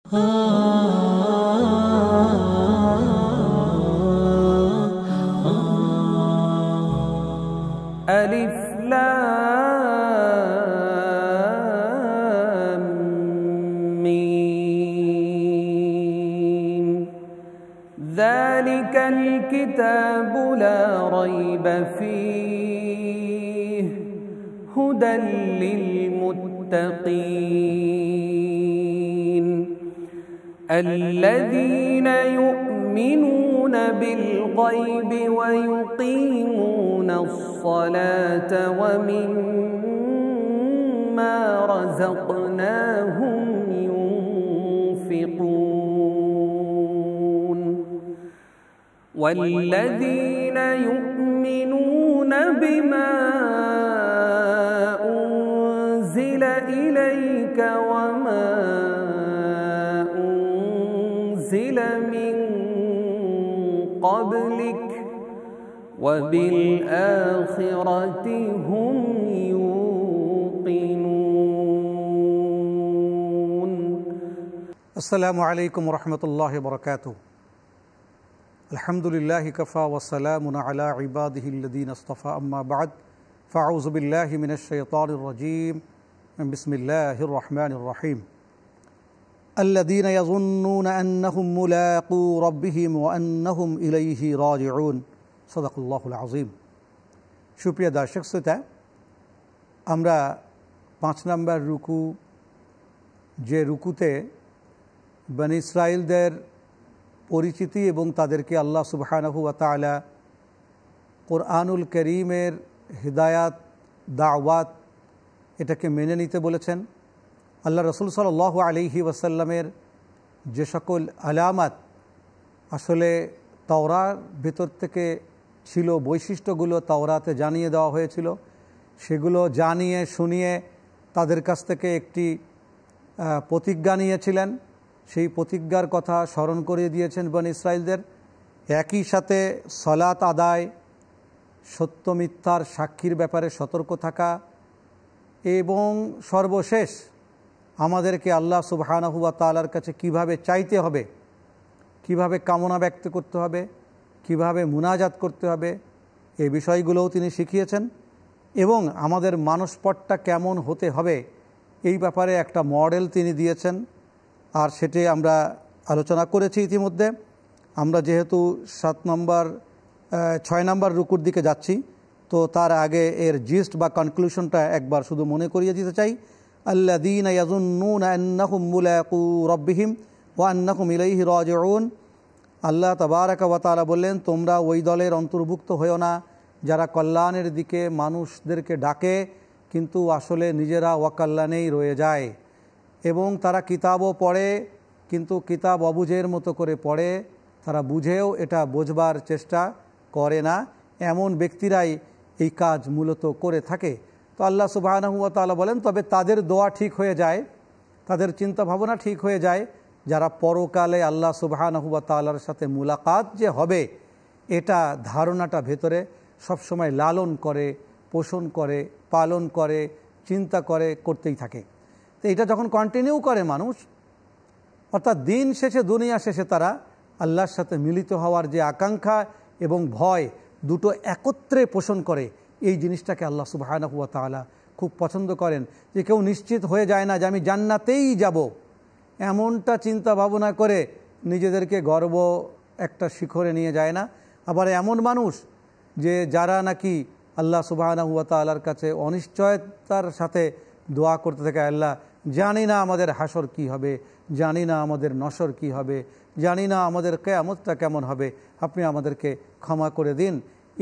ألف لام ميم ذلك الكتاب لا ريب فيه هدى للمتقين الذين يؤمنون بالغيب ويقيمون الصلاة ومما رزقناهم ينفقون والذين يؤمنون بما أنزل إليك وما أنزل من قبلك وبالآخرة هم يوقنون. السلام عليكم ورحمة الله وبركاته. الحمد لله كفى والسلام على عباده الذين اصطفى أما بعد فأعوذ بالله من الشيطان الرجيم بسم الله الرحمن الرحيم الذين يظنون أنهم ملاقو ربهم وأنهم إليه راجعون সদাকাল্লাহুল আযীম। সুপ্রিয় দর্শক শ্রোতা, আমরা ৫ নম্বর রুকু, যে রুকুতে বনী ইসরাইলদের পরিচিতি এবং তাদেরকে আল্লাহ সুবহানাহু ওয়া তাআলা কোরআনুল কারীমের হিদায়াত, দাওয়াত এটাকে মেনে নিতে বলেছেন। আল্লাহ রাসূল সাল্লাল্লাহু আলাইহি ওয়াসাল্লামের যে সকল আলামাত আসলে তাওরার ভেতর থেকে ছিল, বৈশিষ্ট্যগুলো তাওরাতে জানিয়ে দেওয়া হয়েছিল, সেগুলো জানিয়ে শুনিয়ে তাদের কাছ থেকে একটি প্রতিজ্ঞা নিয়েছিলেন। সেই প্রতিজ্ঞার কথা স্মরণ করিয়ে দিয়েছেন বনী ইসরাইলদের। একই সাথে সালাত আদায়, সত্য মিথ্যার সাক্ষীর ব্যাপারে সতর্ক থাকা এবং সর্বশেষ আমাদেরকে আল্লাহ সুবহানাহু ওয়া তাআলার কাছে কিভাবে চাইতে হবে, কিভাবে কামনা ব্যক্ত করতে হবে, কিভাবে মুনাজাত করতে হবে, এই বিষয়গুলোও তিনি শিখিয়েছেন। এবং আমাদের মানসপটটা কেমন হতে হবে এই ব্যাপারে একটা মডেল তিনি দিয়েছেন, আর সেটি আমরা আলোচনা করেছি ইতিমধ্যে। আমরা যেহেতু 6 নম্বর রুকুর দিকে যাচ্ছি, তো তার আগে এর জিস্ট বা কনক্লুশনটা একবার শুধু মনে করিয়ে দিতে চাই। আল্লাযীনা ইয়াযুন্নুনা আন্নাহুম মুলাকু রাব্বিহিম ওয়া আন্নাহুম ইলাইহি রাজিউন। আল্লাহ তাবারাকা ওয়া তাআলা বললেন, তোমরা ওই দলের অন্তর্ভুক্ত হয়েও না যারা কল্যাণের দিকে মানুষদেরকে ডাকে কিন্তু আসলে নিজেরা অকল্যাণেই রয়ে যায়, এবং তারা কিতাবও পড়ে কিন্তু কিতাব অবুঝের মতো করে পড়ে, তারা বুঝেও এটা বোঝবার চেষ্টা করে না। এমন ব্যক্তিরাই এই কাজ মূলত করে থাকে। তো আল্লাহ সুবহানাহু ওয়া তাআলা বলেন, তবে তাদের দোয়া ঠিক হয়ে যায়, তাদের চিন্তা ভাবনা ঠিক হয়ে যায় যারা পরকালে আল্লাহ সুবহানাহু ওয়া তাআলার সাথে মুলাকাত যে হবে এটা ধারণাটা ভেতরে সবসময় লালন করে, পোষণ করে, পালন করে, চিন্তা করে, করতেই থাকে। তো এটা যখন কন্টিনিউ করে মানুষ, অর্থাৎ দিন শেষে, দুনিয়া শেষে তারা আল্লাহর সাথে মিলিত হওয়ার যে আকাঙ্ক্ষা এবং ভয় দুটো একত্রে পোষণ করে, এই জিনিসটাকে আল্লাহ সুবহানাহু ওয়া তাআলা খুব পছন্দ করেন। যে কেউ নিশ্চিত হয়ে যায় না যে আমি জান্নাতেই যাব, এমনটা চিন্তা ভাবনা করে নিজেদেরকে গর্ব একটা শিখরে নিয়ে যায় না। আবার এমন মানুষ যে যারা নাকি আল্লাহ সুবহানাহু ওয়া তাআলার কাছে অনিশ্চয়তার সাথে দোয়া করতে থাকে, আল্লাহ জানি না আমাদের হাসর কি হবে, জানি না আমাদের নসর কি হবে, জানি না আমাদের কিয়ামতটা কেমন হবে, আপনি আমাদেরকে ক্ষমা করে দিন।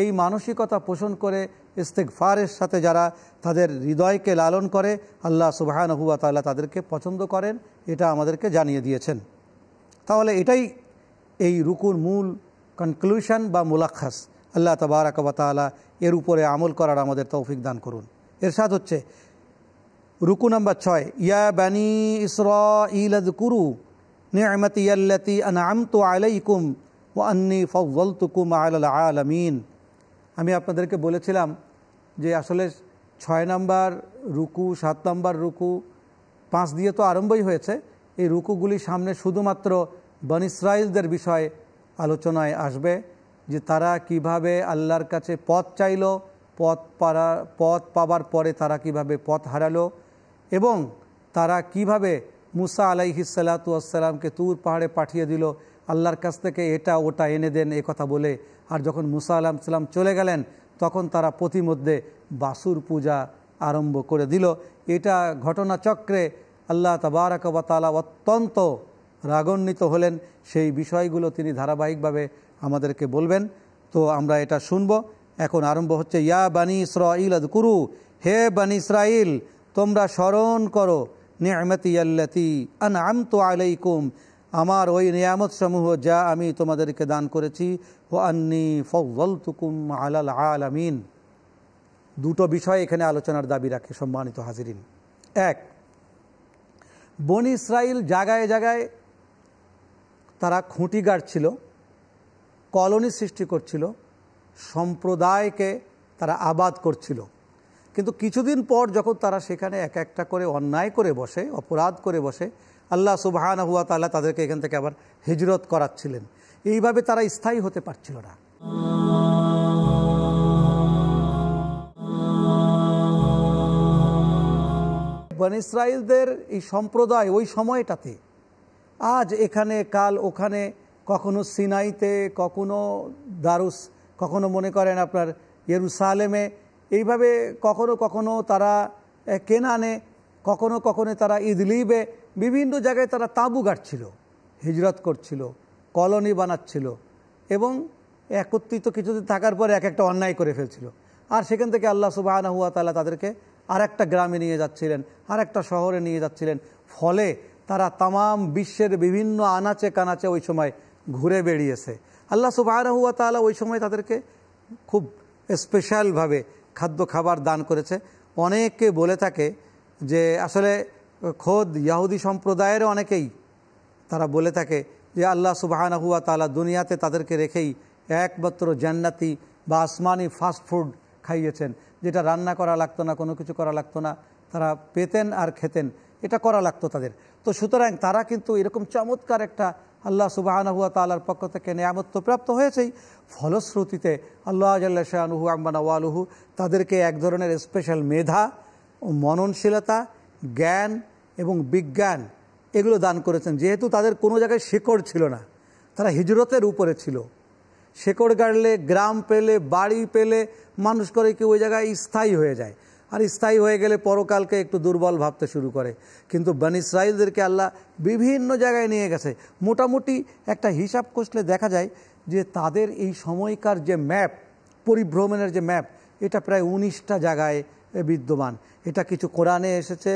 এই মানসিকতা পোষণ করে ইস্তিগফারের সাথে যারা তাদের হৃদয়কে লালন করে, আল্লাহ সুবহানাহু ওয়া তাআলা তাদেরকে পছন্দ করেন, এটা আমাদেরকে জানিয়ে দিয়েছেন। তাহলে এটাই এই রুকুর মূল কনক্লুশন বা মুলাখাস। আল্লাহ তাবারাকা ওয়া তাআলা এর উপরে আমল করার আমাদের তৌফিক দান করুন। এরশাদ হচ্ছে রুকু নাম্বার 6, ইয়া বানি ইসরাঈল আযকুরু নি'মাতি আল্লাতী আন'আমতু আলাইকুম ওয়া আন্নী ফাদ্দালতুকুম আলাল আলামিন। আমি আপনাদেরকে বলেছিলাম যে আসলে 6 নম্বর রুকু, 7 নম্বর রুকু, 5 দিয়ে তো আরম্ভই হয়েছে, এই রুকুগুলি সামনে শুধুমাত্র বনী ইসরাইলদের বিষয়ে আলোচনায় আসবে, যে তারা কিভাবে আল্লাহর কাছে পথ চাইল, পথ পাবার পরে তারা কিভাবে পথ হারালো, এবং তারা কিভাবে মুসা আলাইহিস সালাতু ওয়াস সালামকে তুর পাহাড়ে পাঠিয়ে দিল আল্লাহর কাছ থেকে এটা ওটা এনে দেন এ কথা বলে। আর যখন মুসা আলাইহিস সালাম চলে গেলেন তখন তারা প্রতিমধ্যে বাসুর পূজা আরম্ভ করে দিল। এটা ঘটনাচক্রে আল্লাহ তাবারাক ওয়া তাআলা অত্যন্ত রাগান্বিত হলেন। সেই বিষয়গুলো তিনি ধারাবাহিকভাবে আমাদেরকে বলবেন। তো আমরা এটা শুনব। এখন আরম্ভ হচ্ছে, ইয়া বানি ইসরাঈল আযকুরু, হে বানি ইসরাঈল তোমরা স্মরণ করো, নি'মাতি আল্লাতী আন'আমতু আলাইকুম, আমার ওই নিয়ামত সমূহ যা আমি তোমাদেরকে দান করেছি, ওয়া আন্নী ফাদ্দালতুকুম আলাল আলামিন। দুটো বিষয় এখানে আলোচনার দাবি রাখে সম্মানিত হাজিরিন। এক, বনী ইসরাঈল জায়গায় জায়গায় তারা খুঁটি গাড়ছিল, কলোনি সৃষ্টি করছিল, সম্প্রদায়কে তারা আবাদ করছিল। কিন্তু কিছুদিন পর যখন তারা সেখানে এক একটা করে অন্যায় করে বসে, অপরাধ করে বসে, আল্লাহ সুবহানাহু ওয়া তাআলা তাদেরকে এখান থেকে আবার হিজরত করাচ্ছিলেন। এইভাবে তারা স্থায়ী হতে পারছিল না। বনী ইসরাঈলদের এই সম্প্রদায় ওই সময়টাতে আজ এখানে কাল ওখানে, কখনো সিনাইতে, কখনো দারুস, কখনো মনে করেন আপনার ইয়েরুসালেমে, এইভাবে কখনো কখনো তারা কেনানে, কখনো কখনো তারা ইদলিবে, বিভিন্ন জায়গায় তারা তাঁবু গাড়ছিল, হিজরত করছিল, কলোনি বানাচ্ছিল এবং একত্রিত কিছুদিন থাকার পরে এক একটা অন্যায় করে ফেলছিল। আর সেখান থেকে আল্লাহ সুবহানাহু ওয়া তাআলা তাদেরকে আর একটা গ্রামে নিয়ে যাচ্ছিলেন, আর একটা শহরে নিয়ে যাচ্ছিলেন। ফলে তারা তামাম বিশ্বের বিভিন্ন আনাচে কানাচে ওই সময় ঘুরে বেড়িয়েছে। আল্লাহ সুবহানাহু ওয়া তাআলা ওই সময় তাদেরকে খুব স্পেশালভাবে খাদ্য খাবার দান করেছে। অনেকে বলে থাকে যে আসলে খোদ ইহুদি সম্প্রদায়ের অনেকেই তারা বলে থাকে যে আল্লাহ সুবহানাহু ওয়া তাআলা দুনিয়াতে তাদেরকে রেখেই একমাত্র জান্নাতি বা আসমানি ফাস্ট ফুড খাইয়েছেন, যেটা রান্না করা লাগতো না, কোনো কিছু করা লাগতো না, তারা পেতেন আর খেতেন, এটা করা লাগতো তাদের। তো সুতরাং তারা কিন্তু এরকম চমৎকার একটা আল্লাহ সুবহানাহু ওয়া তাআলার পক্ষ থেকে নিয়ামত তো প্রাপ্ত হয়েছেই, ফলশ্রুতিতে আল্লাহ জাল্লা শানুহু আম্মা নওয়ালুহু তাদেরকে এক ধরনের স্পেশাল মেধা ও মননশীলতা, জ্ঞান এবং বিজ্ঞান এগুলো দান করেছেন। যেহেতু তাদের কোনো জায়গায় শেকড় ছিল না, তারা হিজরতের উপরে ছিল। শেকড় গাড়লে, গ্রাম পেলে, বাড়ি পেলে মানুষ করে কি ওই জায়গায় স্থায়ী হয়ে যায়, আর স্থায়ী হয়ে গেলে পরকালকে একটু দুর্বল ভাবতে শুরু করে। কিন্তু বনী ইসরাঈলদেরকে আল্লাহ বিভিন্ন জায়গায় নিয়ে গেছে। মোটামুটি একটা হিসাব কষলে দেখা যায় যে তাদের এই সময়কার যে ম্যাপ, পরিভ্রমণের যে ম্যাপ, এটা প্রায় 19টা জায়গায় বিদ্যমান। এটা কিছু কোরআনে এসেছে,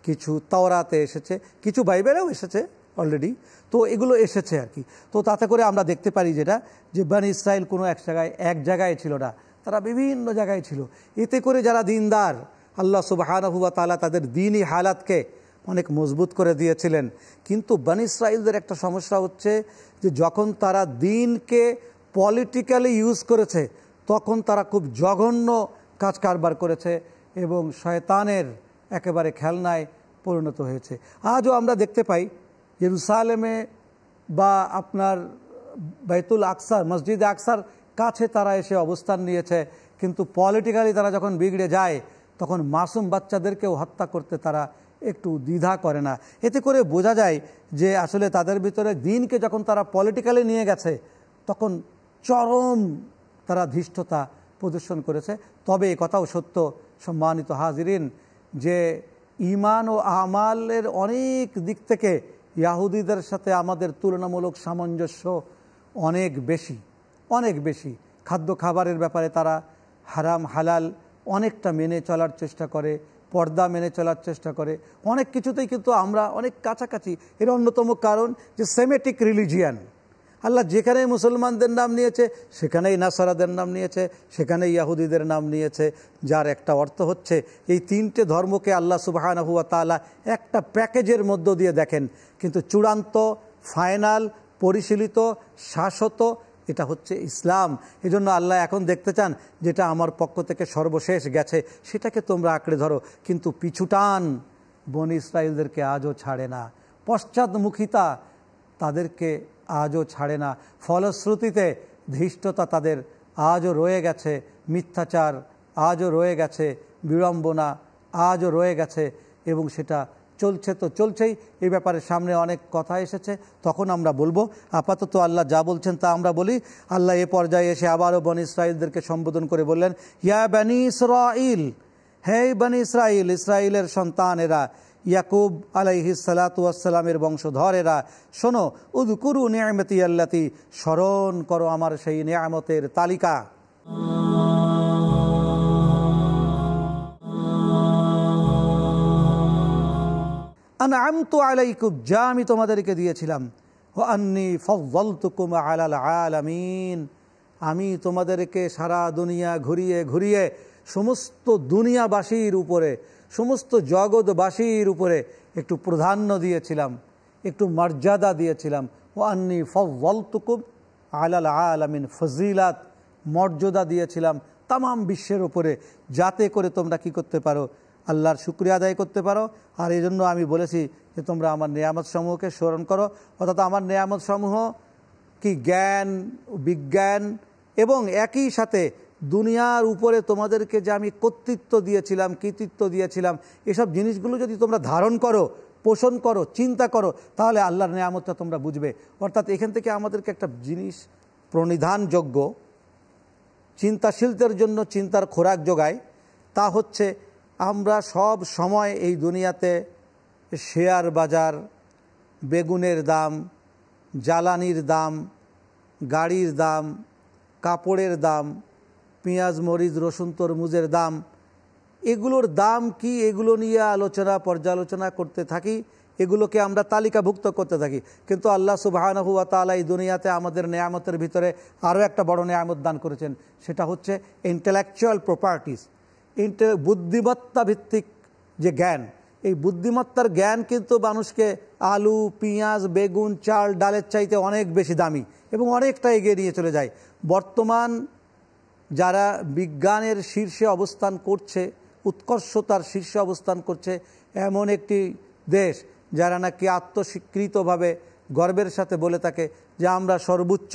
কিছু তাওরাতে এসেছে, কিছু বাইবেলেও এসেছে অলরেডি। তো এগুলো এসেছে আর কি। তো তাতে করে আমরা দেখতে পারি যেটা, যে বনী ইসরাঈল কোনো এক জায়গায় ছিল না, তারা বিভিন্ন জায়গায় ছিল। এতে করে যারা দিনদার, আল্লাহ সুবহানাহু ওয়া তাআলা তাদের দ্বীনি হালাতকে অনেক মজবুত করে দিয়েছিলেন। কিন্তু বনী ইসরাঈলদের একটা সমস্যা হচ্ছে যে যখন তারা দ্বীনকে পলিটিক্যালি ইউজ করেছে তখন তারা খুব জঘন্য কাজ কারবার করেছে এবং শয়তানের একেবারে খেলনায় পরিণত হয়েছে। আজও আমরা দেখতে পাই ইয়েরুসালেমে বা আপনার বাইতুল আকসার, মসজিদে আকসার কাছে তারা এসে অবস্থান নিয়েছে, কিন্তু পলিটিক্যালি তারা যখন বিগড়ে যায় তখন মাসুম বাচ্চাদেরকেও হত্যা করতে তারা একটু দ্বিধা করে না। এতে করে বোঝা যায় যে আসলে তাদের ভিতরে দ্বীনকে যখন তারা পলিটিক্যালি নিয়ে গেছে তখন চরম তারা ধৃষ্টতা প্রদর্শন করেছে। তবে এ কথাও সত্য সম্মানিত হাজিরিন যে ঈমান ও আমালের অনেক দিক থেকে ইহুদিদের সাথে আমাদের তুলনামূলক সামঞ্জস্য অনেক বেশি, অনেক বেশি। খাদ্য খাবারের ব্যাপারে তারা হারাম হালাল অনেকটা মেনে চলার চেষ্টা করে, পর্দা মেনে চলার চেষ্টা করে, অনেক কিছুতেই কিন্তু আমরা অনেক কাছাকাছি। এর অন্যতম কারণ যে সেমেটিক রিলিজিয়ান। আল্লাহ যেখানে মুসলমানদের নাম নিয়েছে সেখানেই নাসারাদের নাম নিয়েছে, সেখানেই ইহুদিদের নাম নিয়েছে, যার একটা অর্থ হচ্ছে এই তিনটে ধর্মকে আল্লাহ সুবহানাহু ওয়া তাআলা একটা প্যাকেজের মধ্য দিয়ে দেখেন, কিন্তু চূড়ান্ত, ফাইনাল, পরিশীলিত, শাশ্বত এটা হচ্ছে ইসলাম। এজন্য আল্লাহ এখন দেখতে চান যেটা আমার পক্ষ থেকে সর্বশেষ গেছে সেটাকে তোমরা আঁকড়ে ধরো, কিন্তু পিছুটান বনী ইসরাঈলদেরকে আজও ছাড়ে না। পশ্চাৎমুখিতা তাদেরকে আজও ছাড়ে না। ফলশ্রুতিতে ধৃষ্টতা তাদের আজও রয়ে গেছে, মিথ্যাচার আজও রয়ে গেছে, বিড়ম্বনা আজও রয়ে গেছে, এবং সেটা চলছে তো চলছেই। এই ব্যাপারে সামনে অনেক কথা এসেছে, তখন আমরা বলবো। আপাতত আল্লাহ যা বলছেন তা আমরা বলি। আল্লাহ এ পর্যায়ে এসে আবারও বনি ইসরাইলদেরকে সম্বোধন করে বললেন, ইয়া বনি ইসরাইল, হে বনি ইসরাইল, ইসরাইলের সন্তানেরা, ইয়াকুব আলাইহিস সালাতু ওয়াস সালামের বংশধরেরা, শোনো, উযকুরু নি'মাতি আল্লাতি, স্মরণ করো আমার সেই নিয়ামতের তালিকা। আনআমতু আলাইকুম, যা আমি তোমাদেরকে দিয়েছিলাম। ওয়া আন্নী ফাদ্দালতুকুম আলাল আলামিন, আমি তোমাদেরকে সারা দুনিয়া ঘুরিয়ে ঘুরিয়ে সমস্ত দুনিয়াবাসীর উপরে, সমস্ত জগৎবাসীর উপরে একটু প্রাধান্য দিয়েছিলাম, একটু মর্যাদা দিয়েছিলাম। ওয়া আন্নী ফাদ্দালতুকুম আলাল আলামিন, ফজিলাত, মর্যাদা দিয়েছিলাম তামাম বিশ্বের উপরে, যাতে করে তোমরা কি করতে পারো, আল্লাহর শুকরিয়া আদায় করতে পারো। আর এই জন্য আমি বলেছি যে তোমরা আমার নেয়ামত সমূহকে স্মরণ করো, অর্থাৎ আমার নেয়ামত সমূহ কি জ্ঞান, বিজ্ঞান, এবং একই সাথে দুনিয়ার উপরে তোমাদেরকে যে আমি কর্তৃত্ব দিয়েছিলাম, কৃতিত্ব দিয়েছিলাম, এসব জিনিসগুলো যদি তোমরা ধারণ করো, পোষণ করো, চিন্তা করো, তাহলে আল্লাহর নেয়ামতটা তোমরা বুঝবে। অর্থাৎ এখান থেকে আমাদেরকে একটা জিনিস প্রণিধানযোগ্য, চিন্তাশীলদের জন্য চিন্তার খোরাক যোগায়। তা হচ্ছে আমরা সব সময় এই দুনিয়াতে শেয়ার বাজার, বেগুনের দাম, জ্বালানির দাম, গাড়ির দাম, কাপড়ের দাম, পেঁয়াজ মরিচ রসুন তরমুজের দাম, এগুলোর দাম কি, এগুলো নিয়ে আলোচনা পর্যালোচনা করতে থাকি, এগুলোকে আমরা তালিকাভুক্ত করতে থাকি। কিন্তু আল্লাহ সুবহানাহু ওয়া তাআলা এই দুনিয়াতে আমাদের নেয়ামতের ভিতরে আরও একটা বড় নেয়ামত দান করেছেন, সেটা হচ্ছে ইন্টেলেকচুয়াল প্রপার্টিস, বুদ্ধিমত্তা ভিত্তিক যে জ্ঞান। এই বুদ্ধিমত্তার জ্ঞান কিন্তু মানুষকে আলু, পেঁয়াজ, বেগুন, চাল, ডালের চাইতে অনেক বেশি দামি এবং অনেকটা এগিয়ে নিয়ে চলে যায়। বর্তমান যারা বিজ্ঞানের শীর্ষে অবস্থান করছে, উৎকর্ষতার শীর্ষে অবস্থান করছে, এমন একটি দেশ যারা নাকি আত্মস্বীকৃতভাবে গর্বের সাথে বলে থাকে যে আমরা সর্বোচ্চ,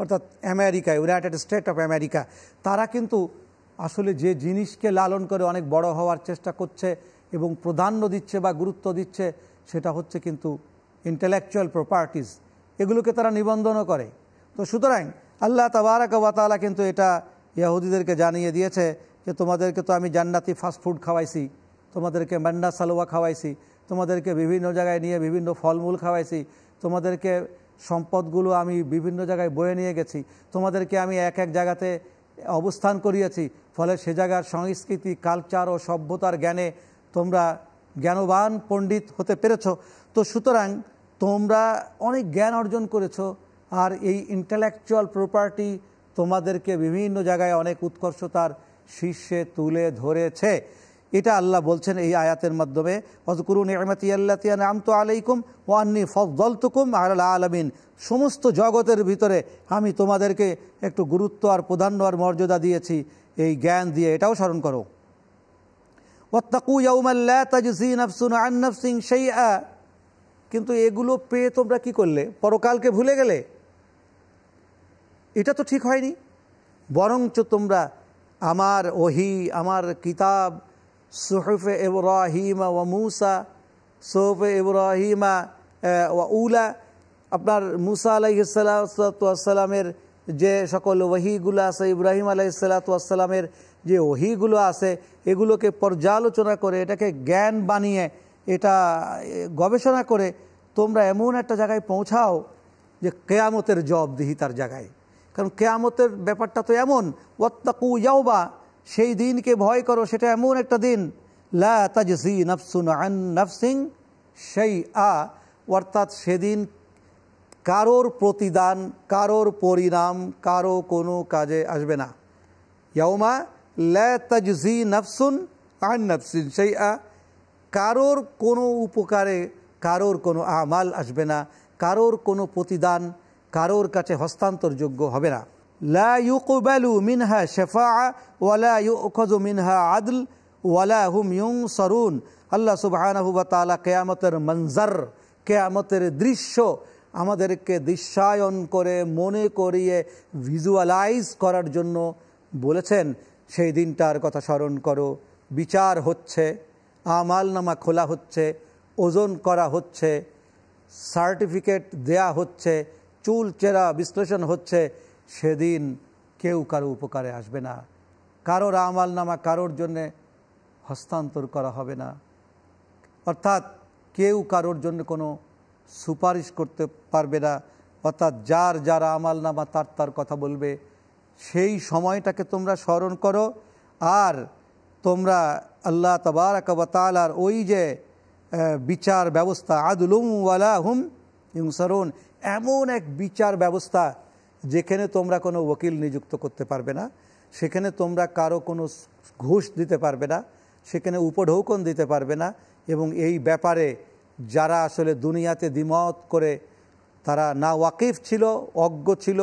অর্থাৎ America, United state of America, তারা কিন্তু আসলে যে জিনিসকে লালন করে অনেক বড় হওয়ার চেষ্টা করছে এবং প্রাধান্য দিচ্ছে বা গুরুত্ব দিচ্ছে, সেটা হচ্ছে কিন্তু ইন্টেলেকচুয়াল প্রপার্টিজ, এগুলোকে তারা নিবন্ধনও করে। তো সুতরাং আল্লাহ তাবারাক ওয়া তাআলা কিন্তু এটা ইহুদিদেরকে জানিয়ে দিয়েছে যে তোমাদেরকে তো আমি জান্নাতি ফাস্টফুড খাওয়াইছি, তোমাদেরকে মান্না সালোয়া খাওয়াইছি, তোমাদেরকে বিভিন্ন জায়গায় নিয়ে বিভিন্ন ফলমূল খাওয়াইছি, তোমাদেরকে সম্পদগুলো আমি বিভিন্ন জায়গায় বয়ে নিয়ে গেছি, তোমাদেরকে আমি এক এক জায়গাতে অবস্থান করিয়েছি, ফলে সে জায়গার সংস্কৃতি, কালচার ও সভ্যতার জ্ঞানে তোমরা জ্ঞানবান পণ্ডিত হতে পেরেছ। তো সুতরাং তোমরা অনেক জ্ঞান অর্জন করেছো, আর এই ইন্টেলেকচুয়াল প্রপার্টি তোমাদেরকে বিভিন্ন জায়গায় অনেক উৎকর্ষতার শীর্ষে তুলে ধরেছে। এটা আল্লাহ বলছেন এই আয়াতের মাধ্যমে, ওয়াজকুরু নি'মাতি আল্লাতী আন'আমতু আলাইকুম ওয়া আন্নী ফাদ্দালতুকুম আলাল আলামিন, সমস্ত জগতের ভিতরে আমি তোমাদেরকে একটু গুরুত্ব আর প্রাধান্য আর মর্যাদা দিয়েছি এই জ্ঞান দিয়ে, এটাও স্মরণ করো। ওয়াত্তাকু ইয়াওমান লা তাজজি নাফসুন আন নাফসিন শাইআ, কিন্তু এগুলো পেয়ে তোমরা কি করলে? পরকালকে ভুলে গেলে? এটা তো ঠিক হয়নি। বরঞ্চ তোমরা আমার ওহী, আমার কিতাব, সুহুফে ইব্রাহিম ওয়া মূসা, সুহুফে ইব্রাহিম ওয়া উলা, আপনার মুসা আলাইহিস সালাতু ওয়াস সালামের যে সকল ওহীগুলো আছে, ইব্রাহিম আলাইহিস সালাতু ওয়াস সালামের যে ওহীগুলো আছে, এগুলোকে পর্যালোচনা করে, এটাকে জ্ঞান বানিয়ে, এটা গবেষণা করে তোমরা এমন একটা জায়গায় পৌঁছাও যে কিয়ামতের জবাবদিহিতার জায়গায়। কারণ কিয়ামতের ব্যাপারটা তো এমন, ওয়াত্তাকু ইয়াওমা, সেই দিনকে ভয় করো, সেটা এমন একটা দিন, লা তাজজি নাফসুন আন নাফসিন শাইআ, অর্থাৎ সেদিন কারোর প্রতিদান, কারোর পরিণাম, কারো কোনো কাজে আসবে না। ইয়াওমা লা তাজজি নাফসুন আন নাফসিন শাইআ, কারোর কোনো উপকারে কারোর কোনো আমাল আসবে না, কারোর কোনো প্রতিদান কারোর কাছে হস্তান্তরযোগ্য হবে না। লা ইউকবালু মিনহা শাফাআ ওয়া লা ইউখাযু মিনহা আদল ওয়া লা হুম ইউনসারুন। আল্লাহ সুবহানাহু ওয়া তাআলা কিয়ামতের মঞ্জর, কিয়ামতের দৃশ্য আমাদেরকে দৃশ্যায়ন করে মনে করিয়ে ভিজুয়ালাইজ করার জন্য বলেছেন। সেই দিনটার কথা স্মরণ করো, বিচার হচ্ছে, আমালনামা খোলা হচ্ছে, ওজন করা হচ্ছে, সার্টিফিকেট দেয়া হচ্ছে, চুল চেরা বিশ্লেষণ হচ্ছে। সেদিন কেউ কারো উপকারে আসবে না, কারোর আমালনামা কারোর জন্যে হস্তান্তর করা হবে না, অর্থাৎ কেউ কারোর জন্য কোনো সুপারিশ করতে পারবে না। অর্থাৎ যার যার আমালনামা তার তার কথা বলবে। সেই সময়টাকে তোমরা স্মরণ করো। আর তোমরা আল্লাহ তাবারাক ওয়া তাআলার ওই যে বিচার ব্যবস্থা, আদলুম ওয়ালা হুম ইউনসারুন, এমন এক বিচার ব্যবস্থা যেখানে তোমরা কোনো ওকিল নিযুক্ত করতে পারবে না, সেখানে তোমরা কারো কোনো ঘুষ দিতে পারবে না, সেখানে উপঢৌকন দিতে পারবে না। এবং এই ব্যাপারে যারা আসলে দুনিয়াতে দ্বিমত করে, তারা না ওয়াকিফ ছিল, অজ্ঞ ছিল,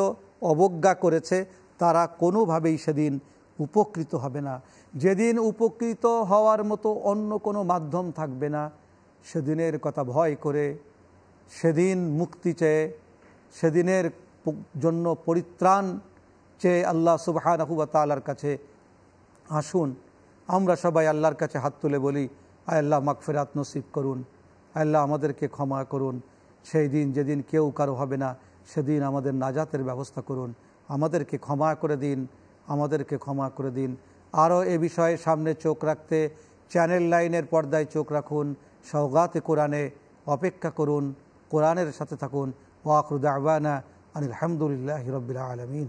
অবজ্ঞা করেছে, তারা কোনোভাবেই সেদিন উপকৃত হবে না। যেদিন উপকৃত হওয়ার মতো অন্য কোনো মাধ্যম থাকবে না, সেদিনের কথা ভয় করে, সেদিন মুক্তি চেয়ে, সেদিনের জন্য পরিত্রাণ চেয়ে আল্লাহ সুবহানাহু ওয়া তাআলার কাছে আসুন। আমরা সবাই আল্লাহর কাছে হাত তুলে বলি, আয় আল্লাহ মাগফিরাত নসিব করুন, আল্লাহ আমাদেরকে ক্ষমা করুন। সেই দিন যেদিন কেউ কারো হবে না, সেদিন আমাদের নাজাতের ব্যবস্থা করুন। আমাদেরকে ক্ষমা করে দিন, আমাদেরকে ক্ষমা করে দিন। আরও এ বিষয়ে সামনে চোখ রাখতে চ্যানেল লাইনের পর্দায় চোখ রাখুন। সওগাতে কোরআনে অপেক্ষা করুন, কোরআনের সাথে থাকুন। ওয়া আখিরু দাওয়ানা আনিল হামদুলিল্লাহি রাব্বিল আলামিন।